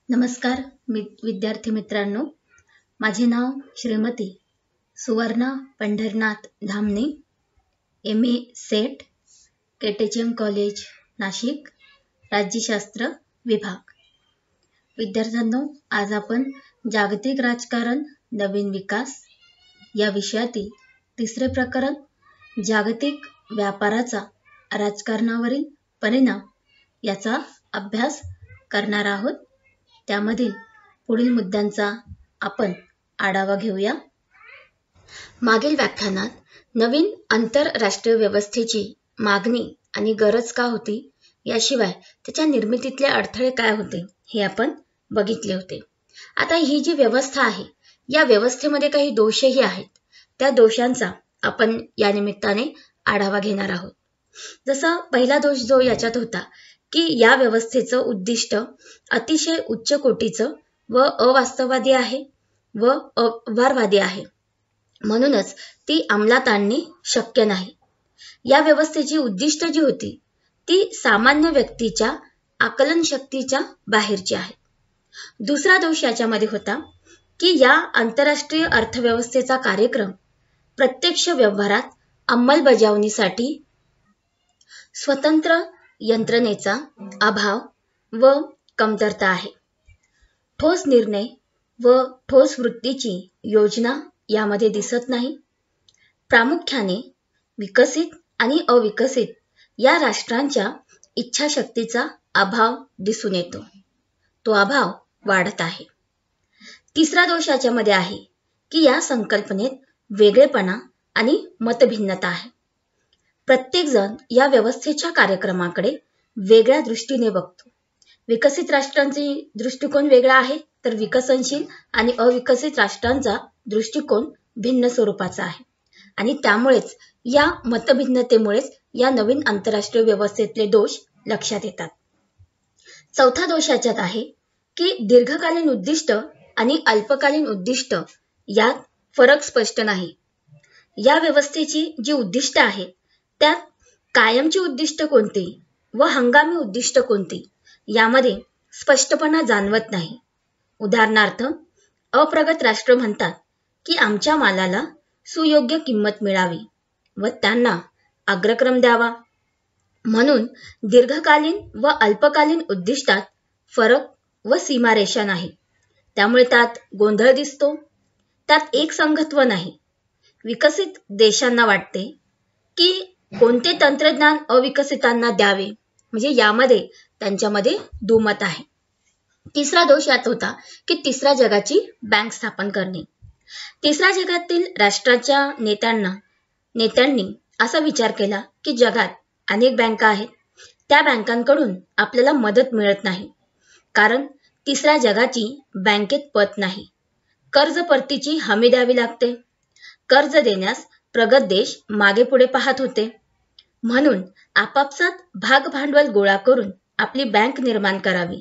नमस्कार विद्यार्थी मित्रांनो, माझे नाव Shrimati Suvarna Pandharnath Dhamane, MA SET, KTM college Nashik, राज्यशास्त्र विभाग। विद्यार्थ्यांनो, आज आपण जागतिक राजकारण नवीन विकास या विषयातील तिसरे प्रकरण जागतिक व्यापाराचा राजकारणावरील परिणाम याचा अभ्यास करणार आहोत। त्यामधील पुढील मुद्द्यांचा आपण आढावा घेऊया। मागील व्याख्यानात नवीन आंतरराष्ट्रीय व्यवस्थेची मागणी आणि गरज का होती, याशिवाय त्याच्या निर्मितीतले अडथळे काय होते हे आपण बघितले होते। आता ही जी व्यवस्था आहे, या व्यवस्थेमध्ये काही दोषही आहेत। त्या दोषांचा आपण या निमित्ताने आढावा घेणार आहोत। जसा पहिला दोष जो याच्यात होता की या व्यवस्थेचं उद्दिष्ट अतिशय उच्च कोटीचं व अवास्तववादी आहे व अव्यवहारवादी आहे, म्हणूनच ती अंमलात आणणे शक्य नाही। या व्यवस्थेची उद्दिष्ट जी होती ती सामान्य व्यक्तीच्या आकलन शक्तीच्या बाहेरची आहे। दुसरा दोष याच्यामध्ये होता की या आंतरराष्ट्रीय अर्थव्यवस्थेचा कार्यक्रम प्रत्यक्ष व्यवहारात अंमलबजावणीसाठी स्वतंत्र यंत्रणेचा अभाव व कमतरता आहे। ठोस निर्णय व ठोस वृत्तीची योजना यामध्ये दिसत नाही। प्रामुख्याने विकसित आणि अविकसित या राष्ट्रांच्या इच्छाशक्तीचा अभाव दिसून येतो। तो अभाव वाढत आहे। तिसरा दोष याच्यामध्ये आहे की या संकल्पनेत वेगळेपणा आणि मतभिन्नता आहे। प्रत्येक जण या व्यवस्थेच्या कार्यक्रमाकडे वेगळ्या दृष्टीने बघतो। विकसित राष्ट्रांचा दृष्टिकोन वेगळा आहे, तर विकसनशील आणि अविकसित राष्ट्रांचा दृष्टिकोन भिन्न स्वरूपाचा आहे आणि त्यामुळेच या मतभिन्नतेमुळेच या नवीन आंतरराष्ट्रीय व्यवस्थेतले दोष लक्षात येतात। चौथा दोष याच्यात आहे की दीर्घकालीन उद्दिष्ट आणि अल्पकालीन उद्दिष्ट यात फरक स्पष्ट नाही। या व्यवस्थेची जी उद्दिष्ट आहे त्यात कायमची उद्दिष्ट कोणती व हंगामी उद्दिष्ट कोणती यामध्ये स्पष्टपणा जाणवत नाही। उदाहरणार्थ, अप्रगत राष्ट्र म्हणतात की आमच्या मालाला सुयोग्य किंमत मिळावी व त्यांना अग्रक्रम द्यावा, म्हणून दीर्घकालीन व अल्पकालीन उद्दिष्टात फरक व सीमारेषा नाही। त्यामुळे त्यात गोंधळ दिसतो, त्यात एकसंघत्व नाही। विकसित देशांना वाटते की कोणते तंत्रज्ञान अविकसितांना द्यावे, म्हणजे यामध्ये त्यांच्यामध्ये दुमत आहे। तिसरा दोष यात होता की तिसऱ्या जगाची बँक स्थापन करणे। तिसऱ्या जगातील राष्ट्राच्या नेत्यांनी असा विचार केला की जगात अनेक बँका आहेत, त्या बँकांकडून आपल्याला मदत मिळत नाही, कारण तिसऱ्या जगाची बँकेत पत नाही। कर्ज परतीची हमी द्यावी लागते। कर्ज देण्यास प्रगत देश मागे पुढे पाहत होते, म्हणून आपापसात भाग भांडवल गोळा करून आपली बँक निर्माण करावी,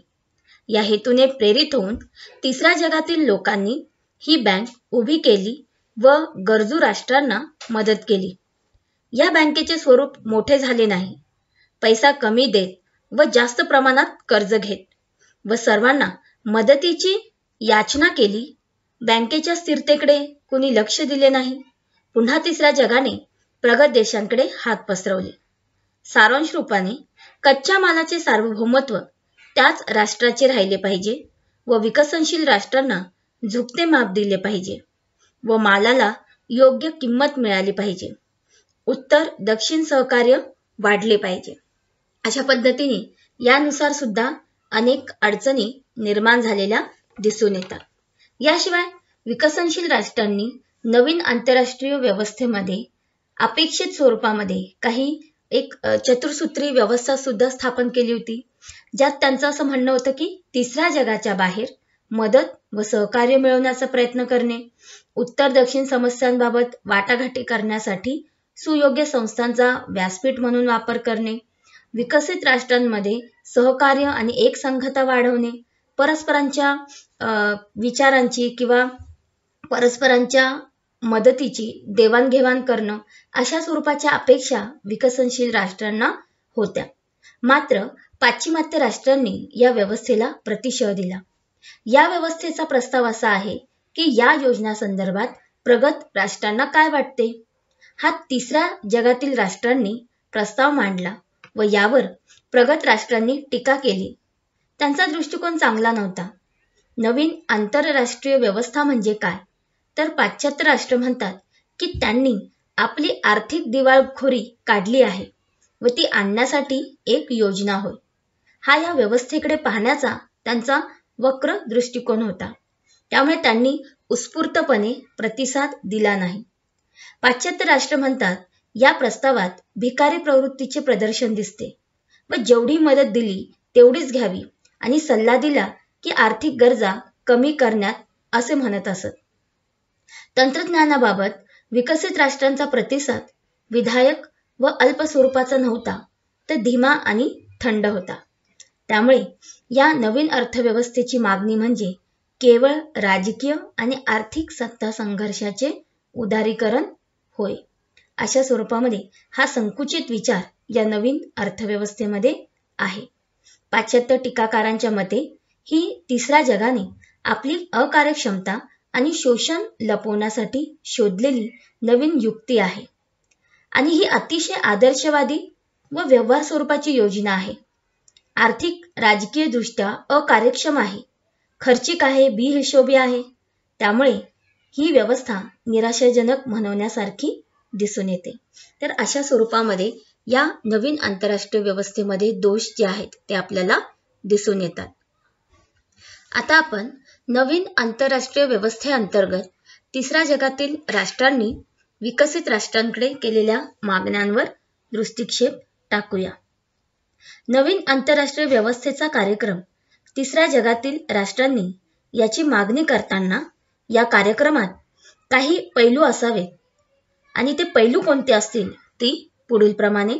या हेतूने प्रेरित होऊन तिसऱ्या जगातील लोकांनी ही बँक उभी केली व गरजू राष्ट्रांना मदत केली। या बँकेचे स्वरूप मोठे झाले नाही, पैसा कमी देत व जास्त प्रमाणात कर्ज घेत व सर्वांना मदतीची याचना केली। बँकेच्या स्थिरतेकडे कुणी लक्ष दिले नाही। पुन्हा तिसऱ्या जगाने प्रगत देशांकडे हात पसरवले। सारांश रूपाने कच्च्या मालाचे सार्वभौमत्व त्याच राष्ट्राचे राहिले पाहिजे व विकसनशील राष्ट्रांना झुकते माप दिले पाहिजे व मालाला योग्य किंमत मिळाली पाहिजे। उत्तर दक्षिण सहकार्य वाढले पाहिजे। अशा पद्धतीने यानुसार सुद्धा अनेक अडचणी निर्माण झालेल्या दिसून येतात। याशिवाय विकसनशील राष्ट्रांनी नवीन आंतरराष्ट्रीय व्यवस्थेमध्ये अपेक्षित स्वरूपामध्ये काही एक चतुर्सूत्री व्यवस्था सुद्धा स्थापन केली होती, ज्यात त्यांचं असं म्हणणं होतं की तिसऱ्या जगाच्या बाहेर मदत व सहकार्य मिळवण्याचा प्रयत्न करणे, उत्तर दक्षिण समस्यांबाबत वाटाघाटी करण्यासाठी सुयोग्य संस्थांचा व्यासपीठ म्हणून वापर करणे, विकसित राष्ट्रांमध्ये सहकार्य आणि एकसंघता वाढवणे, परस्परांच्या विचारांची किंवा परस्परांच्या मदतीची देवाणघेवाण करणं, अशा स्वरूपाच्या अपेक्षा विकसनशील राष्ट्रांना होत्या। मात्र पाश्चिमात्य राष्ट्रांनी या व्यवस्थेला प्रतिशय दिला। या व्यवस्थेचा प्रस्ताव असा आहे की या योजना संदर्भात प्रगत राष्ट्रांना काय वाटते. हा तिसऱ्या जगातील राष्ट्रांनी प्रस्ताव मांडला व यावर प्रगत राष्ट्रांनी टीका केली. त्यांचा दृष्टिकोन चांगला नव्हता. नवीन आंतरराष्ट्रीय व्यवस्था म्हणजे काय, तर पाश्चात्य राष्ट्र म्हणतात की त्यांनी आपली आर्थिक दिवाळखोरी काढली आहे व ती आणण्यासाठी एक योजना होय. हा या व्यवस्थेकडे पाहण्याचा त्यांचा वक्र दृष्टिकोन होता. त्यामुळे त्यांनी उत्स्फूर्तपणे प्रतिसाद दिला नाही. पाश्चात्य राष्ट्र म्हणतात या प्रस्तावात भिकारी प्रवृत्तीचे प्रदर्शन दिसते व जेवढी मदत दिली तेवढीच घ्यावी आणि सल्ला दिला की आर्थिक गरजा कमी करण्यात असे म्हणत असत. तंत्रज्ञानाबाबत विकसित राष्ट्रांचा प्रतिसाद विधायक व अल्प स्वरूपाचा नव्हता, तर धीमा आणि थंड होता. त्यामुळे या नवीन अर्थव्यवस्थेची मागणी म्हणजे केवळ राजकीय आणि आर्थिक सत्ता संघर्षाचे उदारीकरण होय. अशा स्वरूपामध्ये हा संकुचित विचार या नवीन अर्थव्यवस्थेमध्ये आहे. पाश्चात्य टीकाकारांच्या मते ही तिसऱ्या जगाने आपली अकार्यक्षमता आणि शोषण लपवण्यासाठी शोधलेली नवीन युक्ती आहे आणि ही अतिशय आदर्शवादी व व्यवहार स्वरूपाची योजना आहे. आर्थिक राजकीय दृष्ट्या अकार्यक्षम आहे, खर्चिक आहे, बिनहिशोबी आहे. त्यामुळे ही व्यवस्था निराशाजनक म्हणण्यासारखी दिसून येते. तर अशा स्वरूपामध्ये या नवीन आंतरराष्ट्रीय व्यवस्थेमध्ये दोष जे आहेत ते आपल्याला दिसून येतात. आता आपण नवीन आंतरराष्ट्रीय व्यवस्थेअंतर्गत तिसऱ्या जगातील राष्ट्रांनी विकसित राष्ट्रांकडे केलेल्या मागण्यांवर दृष्टिक्षेप टाकूया. नवीन आंतरराष्ट्रीय व्यवस्थेचा कार्यक्रम तिसऱ्या जगातील राष्ट्रांनी याची मागणी करताना या कार्यक्रमात काही पैलू असावेत आणि ते पैलू कोणते असतील ती पुढील प्रमाणे.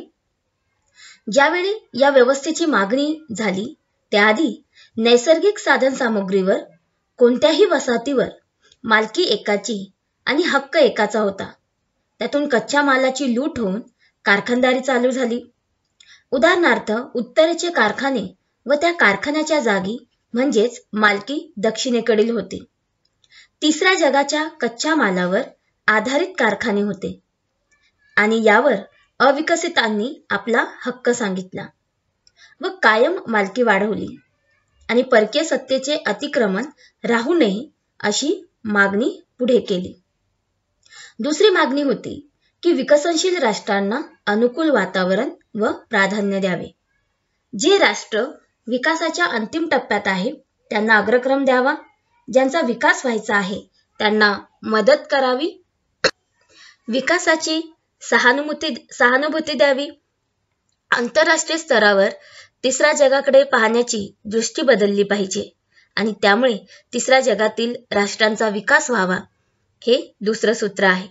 ज्यावेळी या व्यवस्थेची मागणी झाली त्याआधी नैसर्गिक साधन सामुग्रीवर कोणत्याही वसाहतीवर मालकी एकाची आणि हक्क एकाचा होता. त्यातून कच्च्या मालाची लूट होऊन कारखानदारी चालू झाली. उदाहरणार्थ उत्तरेचे कारखाने व त्या कारखान्याच्या जागी म्हणजेच मालकी दक्षिणेकडील होती. तिसऱ्या जगाच्या कच्च्या मालावर आधारित कारखाने होते आणि यावर अविकसितांनी आपला हक्क सांगितला व कायम मालकी वाढवली आणि परकीय सत्तेचे अतिक्रमण राहू नये अशी मागणी पुढे केली. दुसरी मागणी होती की विकसनशील राष्ट्रांना अनुकूल वातावरण व प्राधान्य द्यावे. जे राष्ट्र विकासाच्या अंतिम टप्प्यात आहे त्यांना अग्रक्रम द्यावा. ज्यांचा विकास व्हायचा आहे त्यांना मदत करावी. विकासाची सहानुभूती द्यावी. आंतरराष्ट्रीय स्तरावर तिसऱ्या जगाकडे पाहण्याची दृष्टी बदलली पाहिजे आणि त्यामुळे तिसऱ्या जगातील राष्ट्रांचा विकास व्हावा, हे दुसरं सूत्र आहे.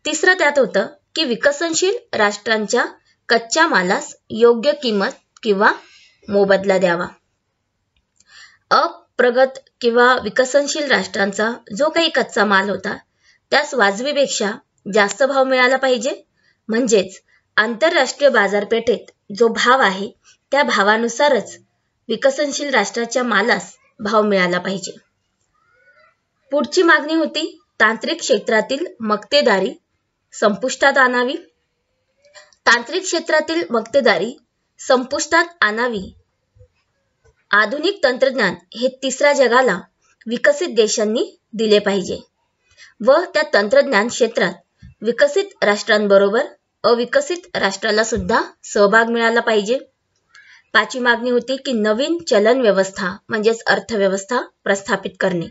तिसरं त्यात होतं की विकसनशील राष्ट्रांच्या कच्च्या मालास योग्य किंमत किंवा मोबदला द्यावा. अप्रगत किंवा विकसनशील राष्ट्रांचा जो काही कच्चा माल होता त्यास वाजवीपेक्षा जास्त भाव मिळाला पाहिजे. म्हणजेच आंतरराष्ट्रीय बाजारपेठेत जो भाव आहे त्या भावानुसारच विकसनशील राष्ट्राच्या मालास भाव मिळाला पाहिजे. पुढची मागणी होती तांत्रिक क्षेत्रातील मक्तेदारी संपुष्टात आणावी. तांत्रिक क्षेत्रातील मक्तेदारी संपुष्टात आणावी. आधुनिक तंत्रज्ञान हे तिसऱ्या जगाला विकसित देशांनी दिले पाहिजे व त्या तंत्रज्ञान क्षेत्रात विकसित राष्ट्रांबरोबर अविकसित राष्ट्राला सुद्धा सहभाग मिळाला पाहिजे. पाचवी मागणी होती की नवीन चलन व्यवस्था म्हणजेच अर्थव्यवस्था प्रस्थापित करणे.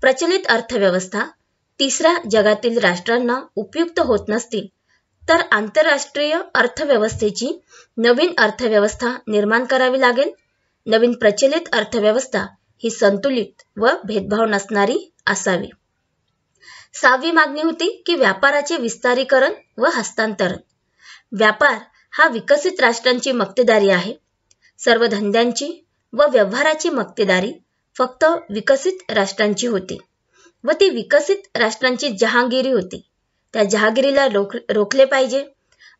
प्रचलित अर्थव्यवस्था तिसऱ्या जगातील राष्ट्रांना उपयुक्त होत नसतील तर आंतरराष्ट्रीय अर्थव्यवस्थेची नवीन अर्थव्यवस्था निर्माण करावी लागेल. नवीन प्रचलित अर्थव्यवस्था ही संतुलित व भेदभाव नसणारी असावी. सहावी मागणी होती की व्यापाराचे विस्तारीकरण व हस्तांतरण. व्यापार हा विकसित राष्ट्रांची मक्तेदारी आहे. सर्व धंद्यांची व व्यवहाराची मक्तेदारी फक्त विकसित राष्ट्रांची होती व ती विकसित राष्ट्रांची जहांगीरी होती. त्या जहांगीरीला रोखले पाहिजे.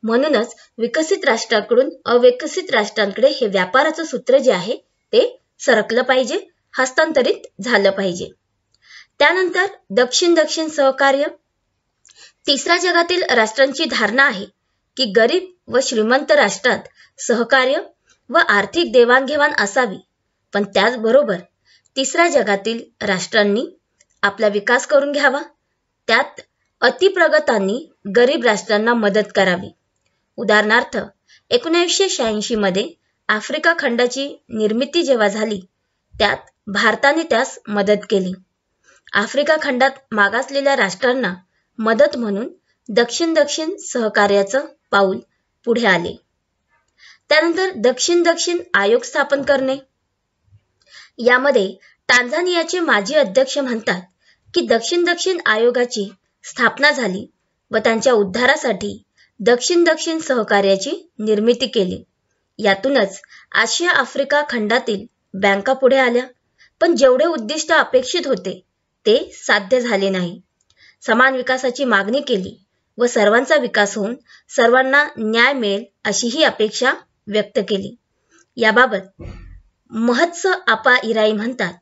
म्हणूनच विकसित राष्ट्राकडून अविकसित राष्ट्रांकडे हे व्यापाराचं सूत्र जे आहे ते सरकलं पाहिजे. हस्तांतरित झालं पाहिजे. त्यानंतर दक्षिण सहकार्य. तिसऱ्या जगातील राष्ट्रांची धारणा आहे की गरीब व श्रीमंत राष्ट्रात सहकार्य व आर्थिक देवाणघेवाण असावी, पण त्याचबरोबर तिसऱ्या जगातील राष्ट्रांनी आपला विकास करून घ्यावा. त्यात अतिप्रगतांनी गरीब राष्ट्रांना मदत करावी. उदाहरणार्थ 1986 मध्ये आफ्रिका खंडाची निर्मिती जेव्हा झाली, त्यात भारताने त्यास मदत केली. आफ्रिका खंडात मागासलेल्या राष्ट्रांना मदत म्हणून दक्षिण सहकार्याचं पाऊल पुढे आले. त्यानंतर दक्षिण आयोग स्थापन करणे. यामध्ये टांझानियाचे माजी अध्यक्ष म्हणतात की दक्षिण आयोगाची स्थापना झाली व त्यांच्या उद्धारासाठी दक्षिण सहकार्याची निर्मिती केली. यातूनच आशिया आफ्रिका खंडातील बँका पुढे आल्या, पण जेवढे उद्दिष्ट अपेक्षित होते ते साध्य झाले नाही. समान विकासाची मागणी केली व सर्वांचा विकास होऊन सर्वांना न्याय मिळेल अशी ही अपेक्षा व्यक्त केली. याबाबत महत्स आपा इराई म्हणतात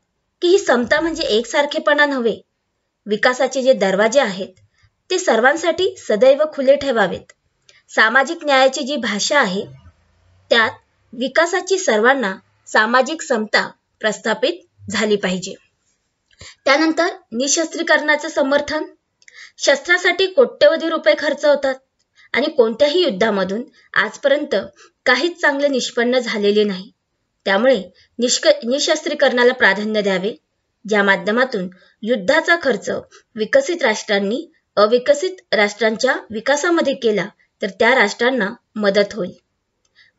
की ही समता म्हणजे एकसारखेपणा नव्हे. विकासाचे जे दरवाजे आहेत ते सर्वांसाठी सदैव खुले ठेवावेत. सामाजिक न्यायाची जी भाषा आहे त्यात विकासाची सर्वांना सामाजिक समता प्रस्थापित झाली पाहिजे. त्यानंतर निशस्त्रीकरणाचे समर्थन. शस्त्रासाठी कोट्यवधी रुपये खर्च होतात आणि कोणत्याही युद्धामधून आजपर्यंत काहीच चांगले निष्पन्न झालेले नाही. त्यामुळे निशस्त्रीकरणाला प्राधान्य द्यावे, ज्या माध्यमातून युद्धाचा खर्च विकसित राष्ट्रांनी अविकसित राष्ट्रांच्या विकासामध्ये केला तर त्या राष्ट्रांना मदत होईल.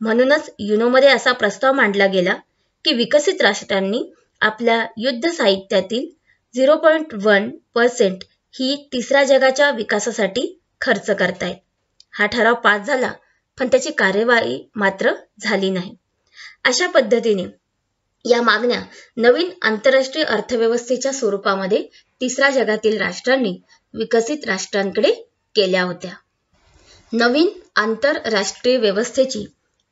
म्हणूनच युनोमध्ये असा प्रस्ताव मांडला गेला की विकसित राष्ट्रांनी आपल्या युद्ध साहित्यातील 0.1% ही तिसऱ्या जगाच्या विकासासाठी खर्च करतायत. हा ठराव पास झाला, पण त्याची कार्यवाही मात्र झाली नाही. अशा पद्धतीने या मागण्या नवीन आंतरराष्ट्रीय अर्थव्यवस्थेच्या स्वरूपामध्ये तिसऱ्या जगातील राष्ट्रांनी विकसित राष्ट्रांकडे केल्या होत्या. नवीन आंतरराष्ट्रीय व्यवस्थेची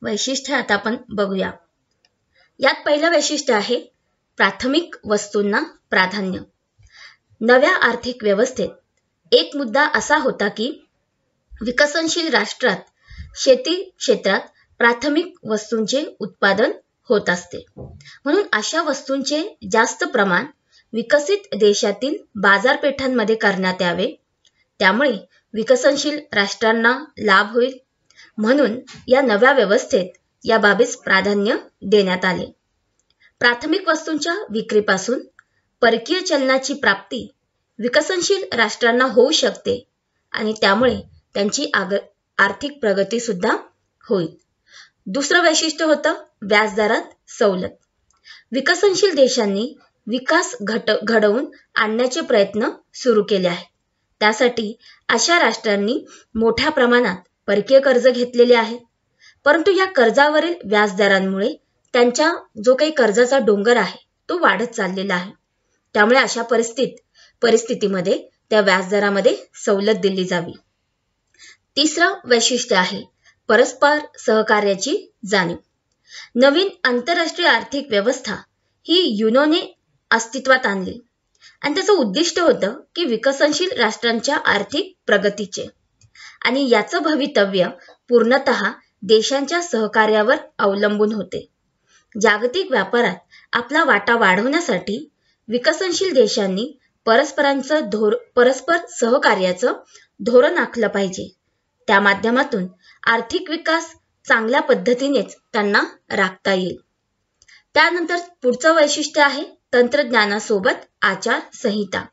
वैशिष्ट्ये आता आपण बघूया. यात पहिलं वैशिष्ट्य आहे प्राथमिक वस्तूंना प्राधान्य. नव्या आर्थिक व्यवस्थेत एक मुद्दा असा होता की विकसनशील राष्ट्रात शेती क्षेत्रात प्राथमिक वस्तूंचे उत्पादन होत असते, म्हणून अशा वस्तूंचे जास्त प्रमाण विकसित देशातील बाजारपेठांमध्ये करण्यात यावे. त्यामुळे विकसनशील राष्ट्रांना लाभ होईल. म्हणून या नव्या व्यवस्थेत या बाबीस प्राधान्य देण्यात आले. प्राथमिक वस्तूंच्या विक्रीपासून परकीय चलनाची प्राप्ती विकसनशील राष्ट्रांना होऊ शकते आणि त्यामुळे त्यांची आर्थिक प्रगती सुद्धा होईल. दुसरं वैशिष्ट्य होतं व्याजदरात सवलत. विकसनशील देशांनी विकास घडवून आणण्याचे प्रयत्न सुरू केले आहेत. त्यासाठी अशा राष्ट्रांनी मोठ्या प्रमाणात परकीय कर्ज घेतलेले आहे, परंतु या कर्जावरील व्याजदरांमुळे त्यांच्या जो काही कर्जाचा डोंगर आहे तो वाढत चाललेला आहे. त्यामुळे अशा परिस्थितीमध्ये त्या व्याजदरामध्ये सवलत दिली जावी. तिसरं वैशिष्ट्य आहे परस्पर सहकार्याची जाणीव. नवीन आंतरराष्ट्रीय आर्थिक व्यवस्था ही युनोने अस्तित्वात आणली आणि त्याचं उद्दिष्ट होतं की विकसनशील राष्ट्रांच्या आर्थिक प्रगतीचे, आणि याचं भवितव्य पूर्णतः देशांच्या सहकार्यावर अवलंबून होते. जागतिक व्यापारात आपला वाटा वाढवण्यासाठी विकसनशील देशांनी परस्पर सहकार्याचं धोरण आखलं पाहिजे. त्या माध्यमातून आर्थिक विकास चांगल्या पद्धतीनेच त्यांना राखता येईल. त्यानंतर पुढचं वैशिष्ट्य आहे तंत्रज्ञानासोबत आचार संहिता.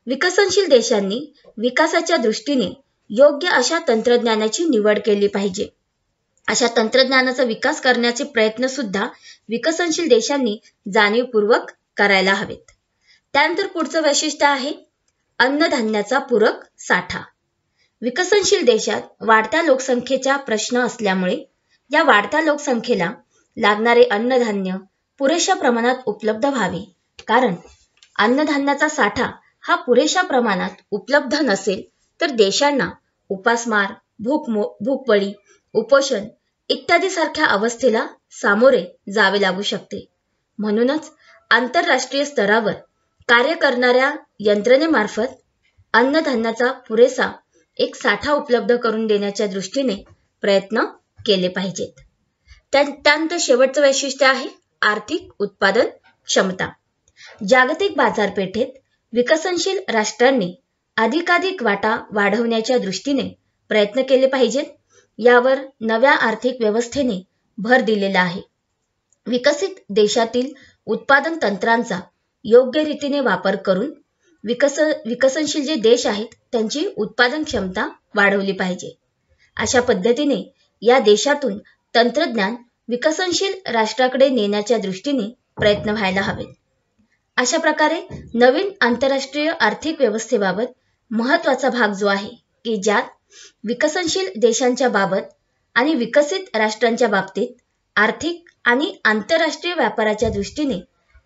विकसनशील देशांनी विकासाच्या दृष्टीने योग्य अशा तंत्रज्ञानाची निवड केली पाहिजे. अशा तंत्रज्ञानाचा विकास करण्याचे प्रयत्न सुद्धा विकसनशील देशांनी जाणीवपूर्वक करायला हवेत. त्यानंतर पुढचं वैशिष्ट्य आहे अन्नधान्याचा पूरक साठा. विकसनशील देशात वाढत्या लोकसंख्येचा प्रश्न असल्यामुळे या वाढत्या लोकसंख्येला लागणारे अन्नधान्य पुरेशा प्रमाणात उपलब्ध व्हावे, कारण अन्नधान्याचा साठा हा पुरेशा प्रमाणात उपलब्ध नसेल तर देशांना उपासमार, भूकबळी, उपोषण इत्यादी सारख्या अवस्थेला सामोरे जावे लागू शकते. म्हणूनच आंतरराष्ट्रीय स्तरावर कार्य करणाऱ्या यंत्रणेमार्फत अन्नधान्याचा पुरेसा एक साठा उपलब्ध करून देण्याच्या दृष्टीने प्रयत्न केले पाहिजेत. त्यानंतर शेवटचं वैशिष्ट्य आहे आर्थिक उत्पादन क्षमता. जागतिक बाजारपेठेत विकसनशील राष्ट्रांनी अधिकाधिक वाटा वाढवण्याच्या दृष्टीने प्रयत्न केले पाहिजेत. यावर नव्या आर्थिक व्यवस्थेने भर दिलेला आहे. विकसित देशातील उत्पादन तंत्रांचा योग्य रीतीने वापर करून विकसनशील जे देश आहेत त्यांची उत्पादन क्षमता वाढवली पाहिजे. अशा पद्धतीने या देशातून तंत्रज्ञान विकसनशील राष्ट्राकडे नेण्याच्या दृष्टीने प्रयत्न व्हायला हवेत. अशा प्रकारे नवीन आंतरराष्ट्रीय आर्थिक व्यवस्थेबाबत महत्त्वाचा भाग जो आहे की ज्यात विकसनशील देशांच्या बाबत आणि विकसित राष्ट्रांच्या बाबतीत आर्थिक आणि आंतरराष्ट्रीय व्यापाराच्या दृष्टीने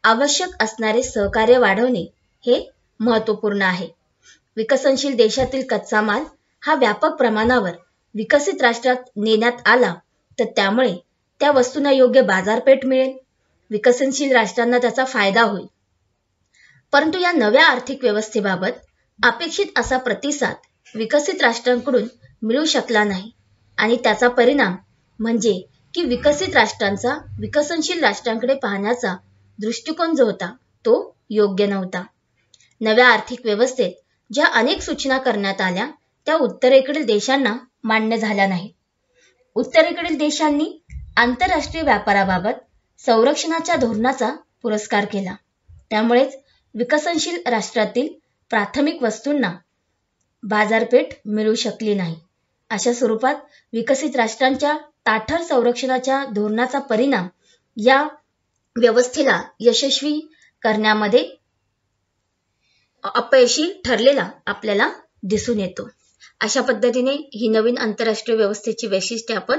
आवश्यक असणारे सहकार्य वाढवणे हे महत्त्वपूर्ण आहे. विकसनशील देशातील कच्चा माल हा व्यापक प्रमाणावर विकसित राष्ट्रात नेण्यात आला तर त्यामुळे त्या वस्तूंना योग्य बाजारपेठ मिळेल, विकसनशील राष्ट्रांना त्याचा फायदा होईल. परंतु या नव्या आर्थिक व्यवस्थेबाबत अपेक्षित असा प्रतिसाद विकसित राष्ट्रांकडून मिळू शकला नाही आणि त्याचा परिणाम म्हणजे की विकसित राष्ट्रांचा विकसनशील राष्ट्रांकडे पाहण्याचा दृष्टिकोन जो होता तो योग्य नव्हता. नव्या आर्थिक व्यवस्थेत ज्या अनेक सूचना करण्यात आल्या त्या उत्तरेकडील देशांना मान्य झाल्या नाहीत. उत्तरेकडील देशांनी आंतरराष्ट्रीय व्यापाराबाबत संरक्षणाच्या धोरणाचा पुरस्कार केला. त्यामुळेच विकसनशील राष्ट्रातील प्राथमिक वस्तूंना बाजारपेठ मिळू शकली नाही. अशा स्वरूपात विकसित राष्ट्रांच्या ताठर संरक्षणाच्या धोरणाचा परिणाम या व्यवस्थेला यशस्वी करण्यामध्ये अपयशी ठरलेला आपल्याला दिसून येतो. अशा पद्धतीने ही नवीन आंतरराष्ट्रीय व्यवस्थेची वैशिष्ट्ये आपण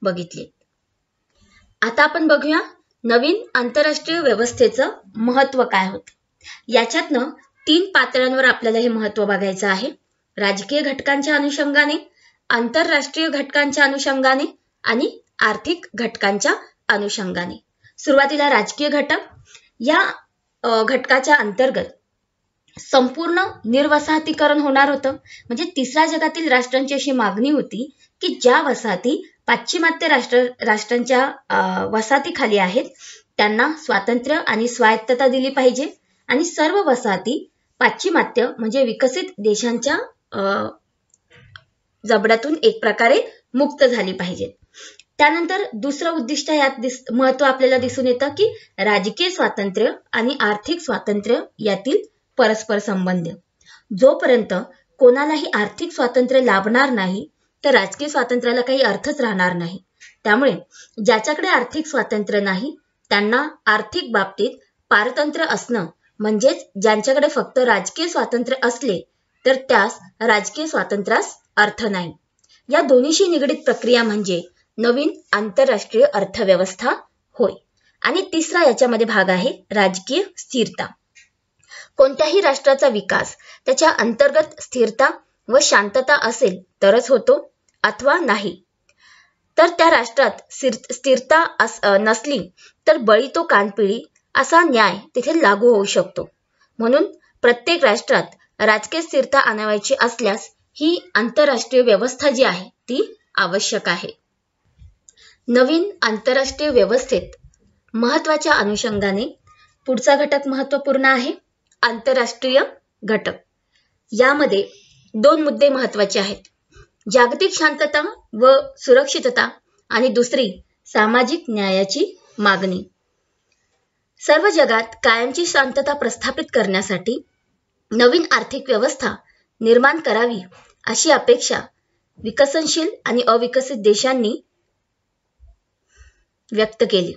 बघितली. आता आपण बघूया नवीन आंतरराष्ट्रीय व्यवस्थेचं महत्त्व काय होतं. याच्यातनं 3 पातळ्यांवर आपल्याला हे महत्त्व बघायचं आहे. राजकीय घटकांच्या अनुषंगाने, आंतरराष्ट्रीय घटकांच्या अनुषंगाने आणि आर्थिक घटकांच्या अनुषंगाने. सुरुवातीला राजकीय घटक. या घटकाच्या अंतर्गत संपूर्ण निर्वसाहतीकरण होणार होतं. म्हणजे तिसऱ्या जगातील राष्ट्रांची अशी मागणी होती की ज्या वसाहती पाश्चिमात्य राष्ट्रांच्या वसाहतीखाली आहेत त्यांना स्वातंत्र्य आणि स्वायत्तता दिली पाहिजे आणि सर्व वसाहती पाश्चिमात्य म्हणजे विकसित देशांच्या जबड्यातून एक प्रकारे मुक्त झाली पाहिजेत. त्यानंतर दुसरं उद्दिष्ट यात महत्त्व आपल्याला दिसून येतं की राजकीय स्वातंत्र्य आणि आर्थिक स्वातंत्र्य यातील परस्पर संबंध. जोपर्यंत कोणालाही आर्थिक स्वातंत्र्य लाभणार नाही तर राजकीय स्वातंत्र्याला काही अर्थच राहणार नाही. त्यामुळे ज्याच्याकडे आर्थिक स्वातंत्र्य नाही त्यांना आर्थिक बाबतीत पारतंत्र्य असणं म्हणजेच ज्यांच्याकडे फक्त राजकीय स्वातंत्र्य असले तर त्यास राजकीय स्वातंत्र्यास अर्थ नाही. या दोन्हीशी निगडीत प्रक्रिया म्हणजे नवीन आंतरराष्ट्रीय अर्थव्यवस्था होय. आणि तिसरा याच्यामध्ये भाग आहे राजकीय स्थिरता. कोणत्याही राष्ट्राचा विकास त्याच्या अंतर्गत स्थिरता व शांतता असेल तरच होतो अथवा नाही तर त्या राष्ट्रात स्थिरता नसली तर बळी तो कानपिळी असा न्याय तिथे लागू होऊ शकतो. म्हणून प्रत्येक राष्ट्रात राजकीय स्थिरता आणायची असल्यास ही आंतरराष्ट्रीय व्यवस्था जी आहे ती आवश्यक आहे. नवीन आंतरराष्ट्रीय व्यवस्थेत महत्त्वाच्या अनुषंगाने पुढचा घटक महत्त्वपूर्ण आहे आंतरराष्ट्रीय घटक. यामध्ये 2 मुद्दे महत्त्वाचे आहेत. जागतिक शांतता व सुरक्षितता आणि दुसरी सामाजिक न्यायाची मागणी. सर्व जगात कायमची शांतता प्रस्थापित करण्यासाठी नवीन आर्थिक व्यवस्था निर्माण करावी अशी अपेक्षा विकसनशील आणि अविकसित देशांनी व्यक्त केली.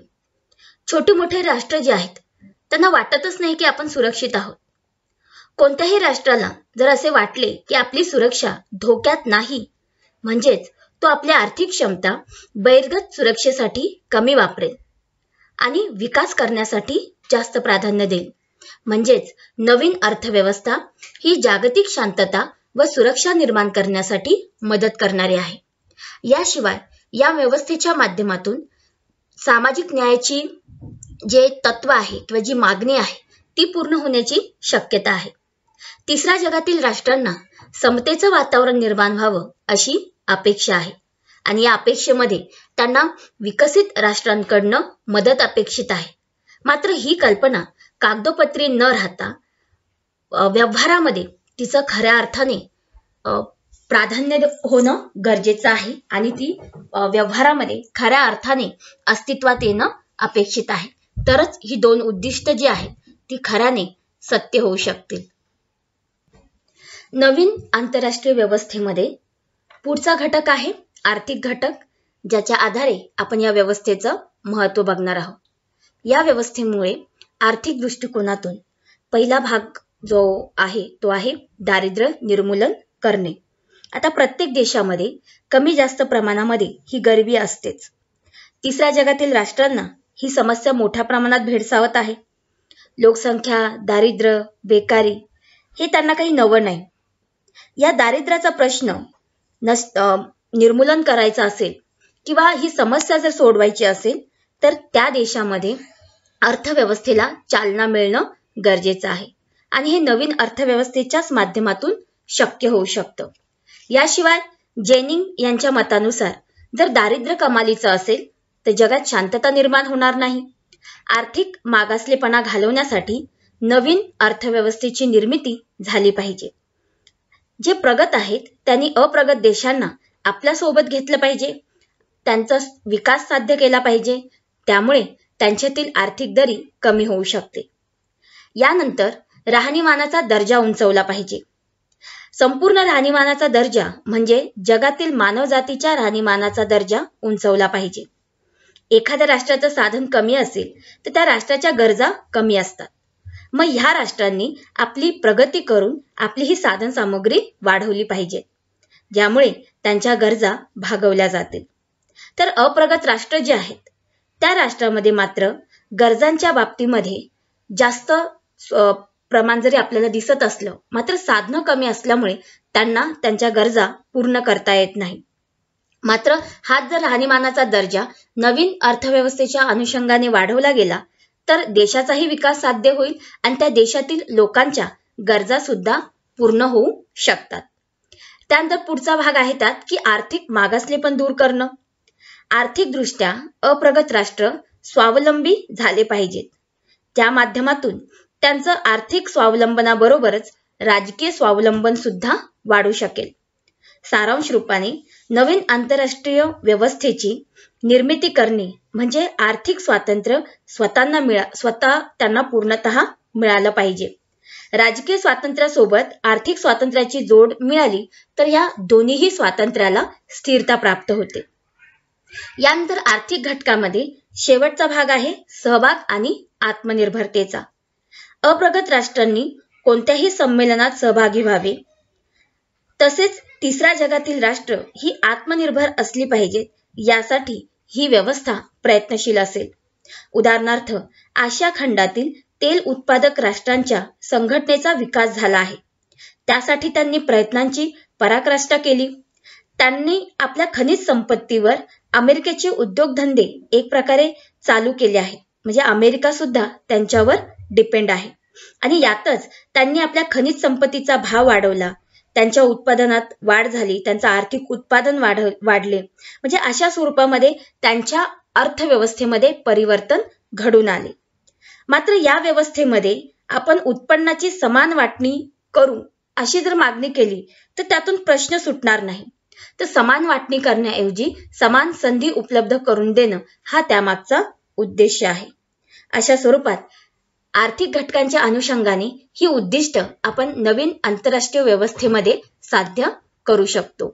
छोटे मोठे राष्ट्र जे आहेत त्यांना वाटतच नाही की आपण सुरक्षित आहोत. कोणत्याही राष्ट्राला जर असे वाटले की आपली सुरक्षा धोक्यात नाही म्हणजेच तो आपल्या आर्थिक क्षमता बहिर्गत सुरक्षेसाठी कमी वापरेल आणि विकास करण्यासाठी जास्त प्राधान्य देईल. म्हणजेच नवीन अर्थव्यवस्था ही जागतिक शांतता व सुरक्षा निर्माण करण्यासाठी मदत करणारी आहे. याशिवाय या व्यवस्थेच्या माध्यमातून सामाजिक न्यायाची जे तत्व आहे किंवा जी मागणी आहे ती पूर्ण होण्याची शक्यता आहे. तिसऱ्या जगातील राष्ट्रांना समतेचं वातावरण निर्माण व्हावं अशी अपेक्षा आहे आणि या अपेक्षेमध्ये त्यांना विकसित राष्ट्रांकडनं मदत अपेक्षित आहे. मात्र ही कल्पना कागदोपत्री न राहता व्यवहारामध्ये तिचं खऱ्या अर्थाने प्राधान्य होणं गरजेचं आहे आणि ती व्यवहारामध्ये खऱ्या अर्थाने अस्तित्वात येणं अपेक्षित आहे. तरच ही दोन उद्दिष्ट जी आहेत ती खऱ्याने सत्य होऊ शकतील. नवीन आंतरराष्ट्रीय व्यवस्थेमध्ये पुढचा घटक आहे आर्थिक घटक, ज्याच्या आधारे आपण या व्यवस्थेचं महत्त्व बघणार आहोत. या व्यवस्थेमुळे आर्थिक दृष्टिकोनातून पहिला भाग जो आहे तो आहे दारिद्र्य निर्मूलन करणे. आता प्रत्येक देशामध्ये कमी जास्त प्रमाणामध्ये ही गरिबी असतेच. तिसऱ्या जगातील राष्ट्रांना ही समस्या मोठ्या प्रमाणात भेडसावत आहे. लोकसंख्या, दारिद्र्य, बेकारी हे त्यांना काही नवं नाही. या दारिद्र्याचा प्रश्न निर्मूलन करायचा असेल किंवा ही समस्या जर सोडवायची असेल तर त्या देशामध्ये अर्थव्यवस्थेला चालना मिळणं गरजेचं आहे आणि हे नवीन अर्थव्यवस्थेच्याच माध्यमातून शक्य होऊ शकतं. याशिवाय जेनिंग यांच्या मतानुसार जर दारिद्र्य कमालीचं असेल तर जगात शांतता निर्माण होणार नाही. आर्थिक मागासलेपणा घालवण्यासाठी नवीन अर्थव्यवस्थेची निर्मिती झाली पाहिजे. जे प्रगत आहेत त्यांनी अप्रगत देशांना आपल्या सोबत घेतलं पाहिजे, त्यांचा विकास साध्य केला पाहिजे. त्यामुळे त्यांच्यातील आर्थिक दरी कमी होऊ शकते. यानंतर राहणीमानाचा दर्जा उंचवला पाहिजे. संपूर्ण राहणीमानाचा दर्जा म्हणजे जगातील मानवजातीच्या राहणीमानाचा दर्जा उंचवला पाहिजे. एखाद्या राष्ट्राचं साधन कमी असेल तर त्या राष्ट्राच्या गरजा कमी असतात. मग ह्या राष्ट्रांनी आपली प्रगती करून आपली ही साधन सामग्री वाढवली पाहिजे, ज्यामुळे त्यांच्या गरजा भागवल्या जातील. तर अप्रगत राष्ट्र जे आहेत त्या राष्ट्रामध्ये मात्र गरजांच्या बाबतीमध्ये जास्त प्रमाण जरी आपल्याला दिसत असलं मात्र साधनं कमी असल्यामुळे त्यांना त्यांच्या गरजा पूर्ण करता येत नाही. मात्र हाच जर राहणीमानाचा दर्जा नवीन अर्थव्यवस्थेच्या अनुषंगाने वाढवला गेला तर देशाचाही विकास साध्य होईल आणि त्या देशातील लोकांच्या गरजा सुद्धा पूर्ण होऊ शकतात. त्यानंतर पुढचा भाग आहे त्यात की आर्थिक मागासलेपण दूर करणं. आर्थिकदृष्ट्या अप्रगत राष्ट्र स्वावलंबी झाले पाहिजेत. त्या माध्यमातून त्यांचं आर्थिक स्वावलंबनाबरोबरच राजकीय स्वावलंबन सुद्धा वाढू शकेल. सारांश रूपाने नवीन आंतरराष्ट्रीय व्यवस्थेची निर्मिती करणे म्हणजे आर्थिक स्वातंत्र्य स्वतः त्यांना पूर्णतः मिळालं पाहिजे. राजकीय स्वातंत्र्यासोबत आर्थिक स्वातंत्र्याची जोड मिळाली तर या दोन्हीही स्वातंत्र्याला स्थिरता प्राप्त होते. यानंतर आर्थिक घटकामध्ये शेवटचा भाग आहे सहभाग आणि आत्मनिर्भरतेचा. अप्रगत राष्ट्रांनी कोणत्याही संमेलनात सहभागी व्हावे. तसेच तिसऱ्या जगातील राष्ट्र ही आत्मनिर्भर असली पाहिजेत यासाठी ही व्यवस्था प्रयत्नशील असेल. उदाहरणार्थ आशिया खंडातील तेल उत्पादक राष्ट्रांच्या संघटनेचा विकास झाला आहे. त्यासाठी त्यांनी प्रयत्नांची पराकाष्ठा केली. त्यांनी आपल्या खनिज संपत्तीवर अमेरिकेचे उद्योगधंदे एक प्रकारे चालू केले आहेत. म्हणजे अमेरिका सुद्धा त्यांच्यावर डिपेंड आहे आणि यातच त्यांनी आपल्या खनिज संपत्तीचा भाव वाढवला. त्यांच्या उत्पादनात वाढ झाली, त्यांचं आर्थिक उत्पादन वाढले. म्हणजे अशा स्वरूपामध्ये त्यांच्या अर्थव्यवस्थेमध्ये परिवर्तन घडून आले. मात्र या व्यवस्थेमध्ये आपण उत्पन्नाची समान वाटणी करू अशी जर मागणी केली तर त्यातून प्रश्न सुटणार नाही. तर समान वाटणी करण्याऐवजी समान संधी उपलब्ध करून देणं हा त्यामागचा उद्देश आहे. अशा स्वरूपात आर्थिक घटकांच्या अनुषंगाने ही उद्दिष्ट आपण नवीन आंतरराष्ट्रीय व्यवस्थेमध्ये साध्य करू शकतो.